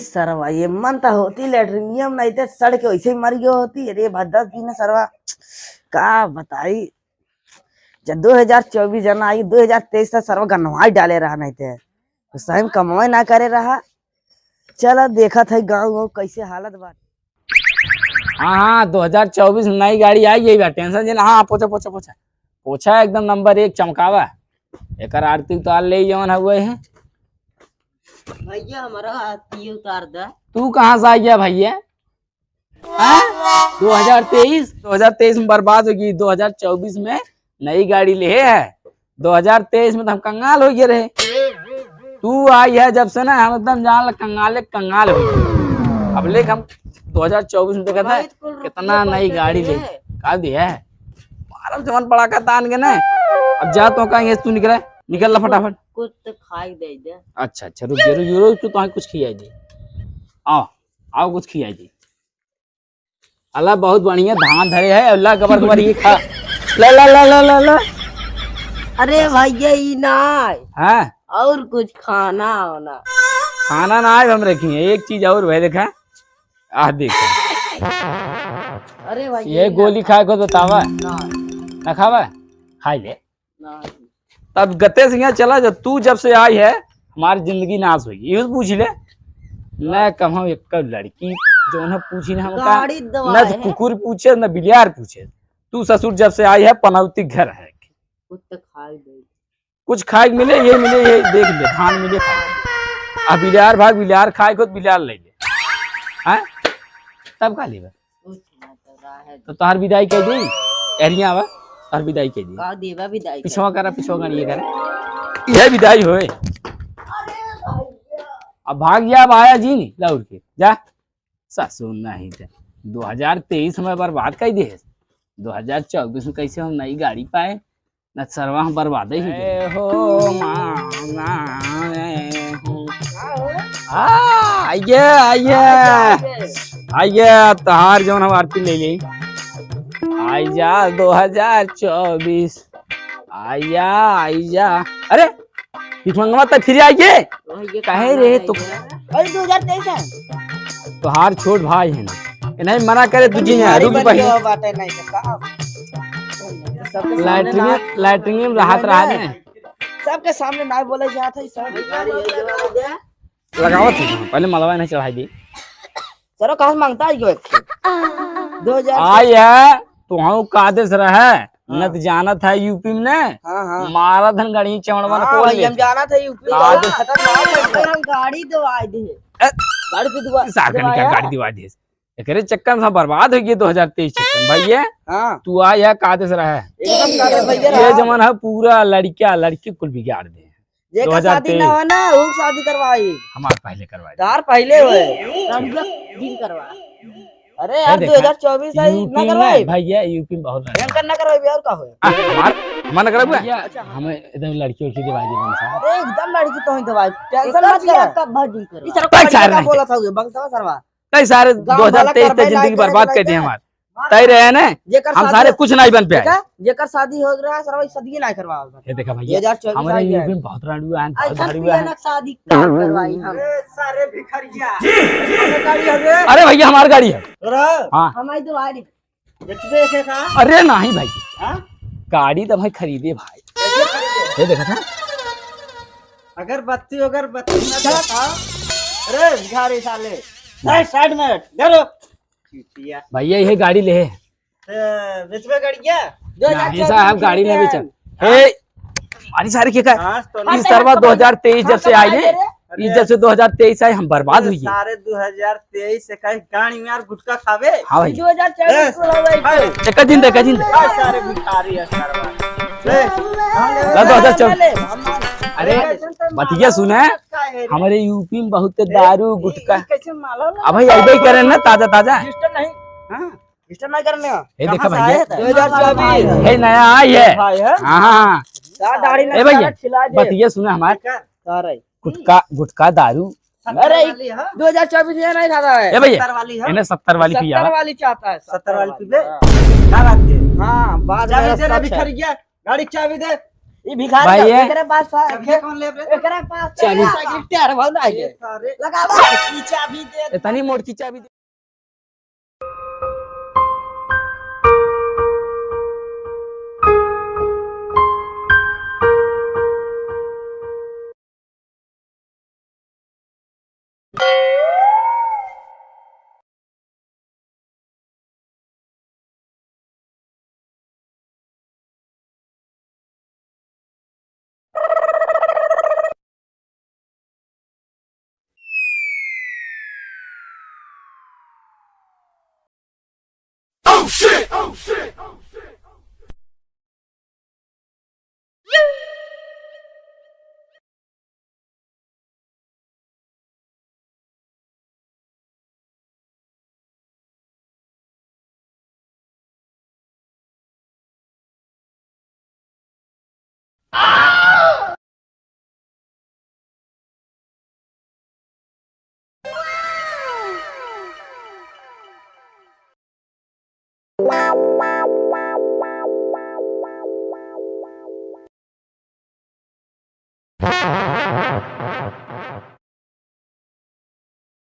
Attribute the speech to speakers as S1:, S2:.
S1: सरवा ये मन तो होती लेटरिनियम नहीं थे सड़ के वैसे ही मर गई होती। अरे 10 दिन सरवा का बताई जब 2024 जना आई 2023 तक सरवा गनवाई डाले रहा नहीं थे तो सही में कमाए ना करे रहा। चलो देखा था गाँव कैसे हालत बात।
S2: हाँ 2024 में नई गाड़ी आई यही बात टेंशन जी। हाँ पोछा पोछा पोछा पोछा एकदम नंबर 1 चमकावा एक आरती उतार ले जवन हुए है।
S1: भैया हमारा आरती उतार दे।
S2: तू कहाँ से आ गया भैया? 2023 में बर्बाद होगी। 2024 में नई गाड़ी ले है। 2023 में तो हम कंगाल हो गए रहे। तू आई है जब से ना हम एकदम जान कंगाल हो गए। अब लेक हम 2024 में देखा था कितना नई गाड़ी ले का दिया है। मारम जवन पड़ा का तान के ना। अब जा तो कहेंगे तू निकल फटाफट
S1: कुछ तो खाई दे दे। अच्छा
S2: रुक जरूर तू तो कुछ खिलाई दे। आओ कुछ खिलाई दे। अल्लाह बहुत बढ़िया धान धरे है। अल्लाह गबर ये खा ला ला ला ला ला ला।
S1: अरे भैया ई ना
S2: हाँ
S1: और कुछ खाना होना
S2: खाना ना हम रखिए एक चीज और भाई देखा देखा।
S1: अरे भाई
S2: ये गोली खाए को बतावा ना खावा खाई ले। तब गते से यहाँ चला जब तू जब से आई है हमारी जिंदगी नाश हुई। ये पूछ ले न कम एक लड़की जो न पूछी ना हमका न तो कुकुर पूछे न बिलियार पूछे। तू ससुर जब से आई है पनौती घर है कुछ खाए मिले ये देख ले धान मिले खाए। अब बिलियार भाग बिलियार खाए को बिलियार ले ले हैं तब खा ले। तो तार विदाई कह दी एरिया वा तार विदाई कह दी
S1: का देवा विदाई
S2: पिछवा कर ये करे यह विदाई होए। अब भाग गया अब आया जी नहीं लौट के जा ससुर नहीं थे। 2023 में बर्बाद कर दिए। 2024 में कैसे हम नई गाड़ी पाए न सरवा हम बर्बाद ही हो। आइए तहार जौन हम आरती ले ली आई जा 2024 आई जा। अरे मंगवा तक फिर आइए कहे रे तो
S1: 2023 है
S2: तोहार छोट भाई है ना नहीं मना करे तुझी लैटरिन में राहत रहा है
S1: सबके सामने ना बोले जात है सब
S2: लगावत पहले मलवा नहीं चढ़ाई दी।
S1: चलो कहां मांगता है 2000
S2: आई है तो हम कादेश रहे न तो जाना था यूपी में ना मारा धन गाड़ी चमड़वा को
S1: हम जाना था यूपी खतरनाक गाड़ी दवाई दे गाड़ी की
S2: गाड़ी दिवा दे एकरे चक्कर में बर्बाद हो गई 2023 चक्कर भैया। तू आया कादेश रहा है
S1: एकदम कादेश भैया।
S2: ये जमाना है पूरा लड़की कुल बिगाड़ दे।
S1: जेकर शादी ना हो ना वो शादी करवाई
S2: हमार पहले करवाई
S1: तार पहले हुए हम लोग दिन करवा। अरे यार 2024 ना करवाई
S2: भैया यूपी में बहुत
S1: भयंकर ना करवाई और का होए
S2: हमार मन करब हमें एकदम लड़की उड़की दिवाई दे बंसा।
S1: अरे एकदम लड़की तो ही दवाई टेंशन मत ले कब भजी करो इस तरह बोला था बंसा सरवा
S2: कई सारे 2023 तक जिंदगी बर्बाद कर दी हमार तय रहे ना हम सारे कुछ नहीं बन पे
S1: जेकर शादी हो रहा है सरवा शादी नहीं करवाओ।
S2: ये देखा भैया हमारे यूपी में बहुत राड़ू है
S1: शादी करवाई हम सारे भिखारिया गाड़ी है।
S2: अरे भैया हमारी गाड़ी है
S1: हां हमारी दवाई बेचबे से का।
S2: अरे नहीं भाई गाड़ी तो भाई खरीदे भाई ये देखा था
S1: अगरबत्ती ना था। अरे भिखारी साले साइड में डरो
S2: भैया ये गाड़ी ले
S1: बेचबे गाड़िया
S2: नहीं साहब गाड़ी नहीं बेचा हमारी सारी क्या इस तरह 2023 जब से आई है जब से 2023 आई हम बर्बाद हुई
S1: सारे 2023 से कहीं गाड़ी में यार गुटखा खावे।
S2: हाँ भाई
S1: 2024
S2: एक दिन
S1: सारे भिखारी है सरवा
S2: 2024 अरे बतिया सुना हमारे यूपी में बहुत दारू गुटखा अब भाई ऐसे ही करे ना ताजा
S1: नहीं करने
S2: ये देखा भैया
S1: 2024
S2: है नया आई है हाँ भैया बतिया सुना हमारे गुटखा दारू।
S1: अरे 2024 में नहीं खाता है
S2: भैया इन्हें 70 वाली पिया
S1: 70 वाली चाहता है 70 वाली पीबे क्या बात है। हां बाद में भिखारी गया गाड़ी चाबी दे ये भिखारी
S2: भाई
S1: है,
S2: ये
S1: एकरे पास था
S3: कौन ले रे?
S1: एकरे पास
S2: चाबी।
S1: गिफ्ट यार बहुत आगे लगा की चाबी दे
S2: इतनी मोटी चाबी।
S4: Wow, wow.